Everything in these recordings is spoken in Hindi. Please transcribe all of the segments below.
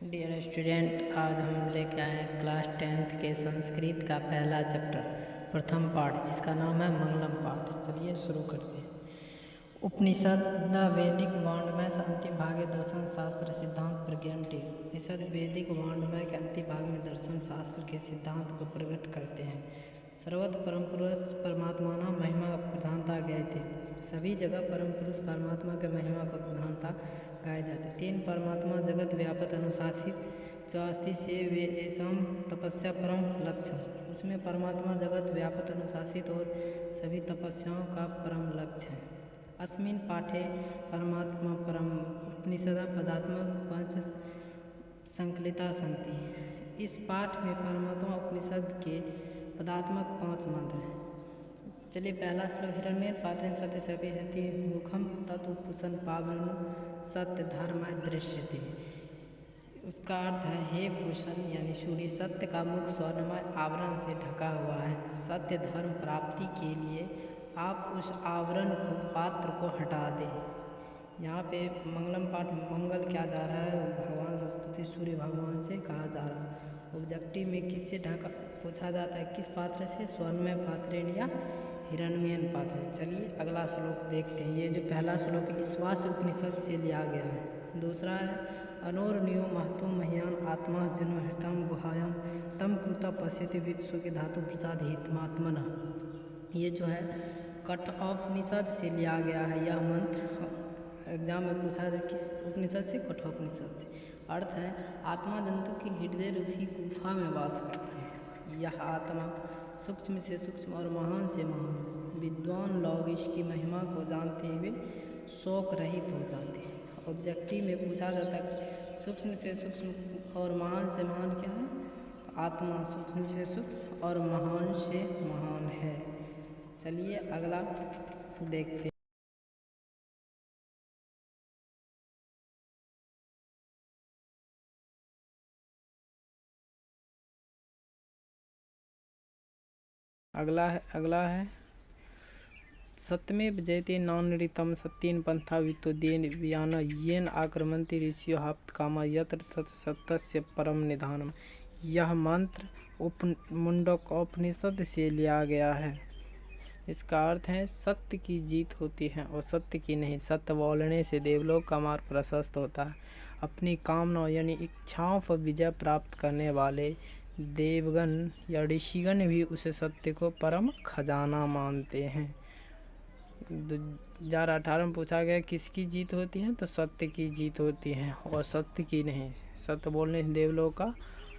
डियर स्टूडेंट, आज हम लेके आए हैं क्लास 10th के संस्कृत का पहला चैप्टर प्रथम पाठ, जिसका नाम है मंगलम पाठ। चलिए शुरू करते हैं। उपनिषद द वैदिक वाङ्मय से अंतिम भाग है दर्शन शास्त्र सिद्धांत प्रज्ञान्ति। उपनिषद वैदिक वाङ्मय के अंतिम भाग में दर्शन शास्त्र के सिद्धांत को प्रकट करते हैं। सर्वत्र परम पुरुष परमात्मा महिमा प्रधानता गए थे। सभी जगह परम पुरुष परमात्मा के महिमा को प्रधानता गाए जाते। तीन परमात्मा जगत व्यापक अनुशासित चौस्ती से वे ऐसा तपस्या परम लक्ष्य, उसमें परमात्मा जगत व्यापक अनुशासित और सभी तपस्याओं का परम लक्ष्य है। अस्मिन् पाठे परमात्मा परम उपनिषद पदात्मक पंच संकलिता सन्ति। इस पाठ में परमात्मा उपनिषद के पदात्मक 5 मंत्र हैं। चलिए पहला श्लोक। हिरण्येन पात्रेण सत्य सपेहति मुखम तत्पुषण पावनु सत्य धर्म दृश्यते। उसका अर्थ है, हे भूषण यानी सूर्य, सत्य का मुख स्वर्णमय आवरण से ढका हुआ है। सत्य धर्म प्राप्ति के लिए आप उस आवरण को पात्र को हटा दें। यहाँ पे मंगलम पाठ मंगल क्या जा रहा है, भगवान से स्तुति सूर्य भगवान से कहा जा रहा है। ऑब्जेक्टिव में किससे ढका पूछा जाता है, किस पात्र से, स्वर्णमय पात्रेण या हिरण्मयन पात्र। चलिए अगला श्लोक देखते हैं। ये जो पहला श्लोक है ईश्वास उपनिषद से लिया गया है। दूसरा है, अनोरण्यो महतो मह्यान आत्मा जनो हृतम गुहायाम तम कृता पश्यति वित्सु के धातु प्रसाद हितमात्मना। ये जो है कठोपनिषद से लिया गया है। यह मंत्र एग्जाम में पूछा जाए किस उपनिषद से, कठोपनिषद से। अर्थ है, आत्मा जंतु की हृदय रूपी गुफा में वास करता है। यह आत्मा सूक्ष्म से सूक्ष्म और महान से महान। विद्वान लोग इसकी महिमा को जानते हुए शोक रहित हो जाते हैं। ऑब्जेक्टिव में पूछा जाता है सूक्ष्म से सूक्ष्म और महान से महान क्या है, तो आत्मा सूक्ष्म से सूक्ष्म और महान से महान है। चलिए अगला देखते हैं। अगला है सत्यमेव जयते नानृतं सत्येन पंथा वित्तोदेन व्यान येन आक्रमन्ति ऋषियो हाप्त कामा यत्र तत् सत्यस्य परम निधानम। यह मंत्र मुंडकोपनिषद से लिया गया है। इसका अर्थ है, सत्य की जीत होती है और सत्य की नहीं। सत्य बोलने से देवलोक का मार्ग प्रशस्त होता है। अपनी कामनाओं यानी इच्छाओं पर विजय प्राप्त करने वाले देवगण या ऋषिगण भी उसे सत्य को परम खजाना मानते हैं। 2018 में पूछा गया किसकी जीत होती है, तो सत्य की जीत होती है और सत्य की नहीं। सत्य बोलने से देवलोक का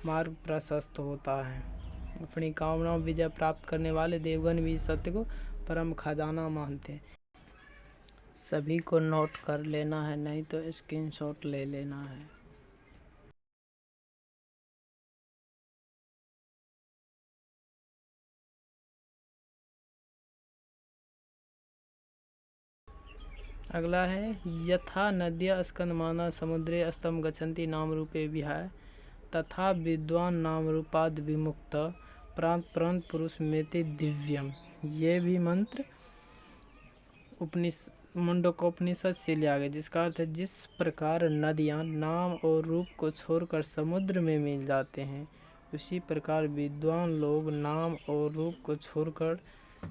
मार्ग प्रशस्त होता है। अपनी कामनाओं विजय प्राप्त करने वाले देवगण भी सत्य को परम खजाना मानते हैं। सभी को नोट कर लेना है, नहीं तो स्क्रीनशॉट ले लेना है। अगला है, यथा नद्या स्कंदमाना समुद्रे अस्तम गच्छन्ति नाम रूपे विहाय तथा विद्वान नाम रूपाद विमुक्त प्रांत प्रांत पुरुष मेते दिव्यम। ये भी मंत्र मुंडकोपनिषद से लिया गया, जिसका अर्थ है, जिस प्रकार नदियाँ नाम और रूप को छोड़कर समुद्र में मिल जाते हैं, उसी प्रकार विद्वान लोग नाम और रूप को छोड़कर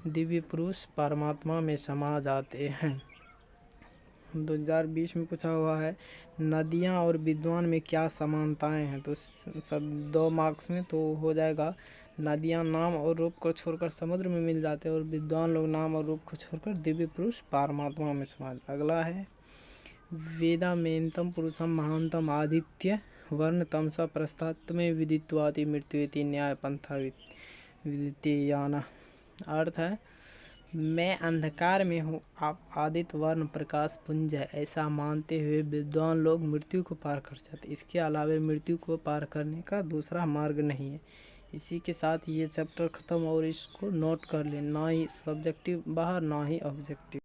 दिव्य पुरुष परमात्मा में समा जाते हैं। 2020 में पूछा हुआ है नदियाँ और विद्वान में क्या समानताएं हैं, तो सब 2 मार्क्स में तो हो जाएगा। नदियाँ नाम और रूप को छोड़कर समुद्र में मिल जाते हैं और विद्वान लोग नाम और रूप को छोड़कर दिव्य पुरुष परमात्मा में समा। अगला है, वेदामेन्तम पुरुषम महानतम आदित्य वर्ण तमसा प्रस्तात्मे विदित्वाति मृत्युति न्याय पंथा विदित्याना। अर्थ है, मैं अंधकार में हूँ, आप आदित्य वर्ण प्रकाश पुंज है, ऐसा मानते हुए विद्वान लोग मृत्यु को पार कर जाते। इसके अलावा मृत्यु को पार करने का दूसरा मार्ग नहीं है। इसी के साथ ये चैप्टर ख़त्म और इसको नोट कर लें। ना ही सब्जेक्टिव बाहर, ना ही ऑब्जेक्टिव।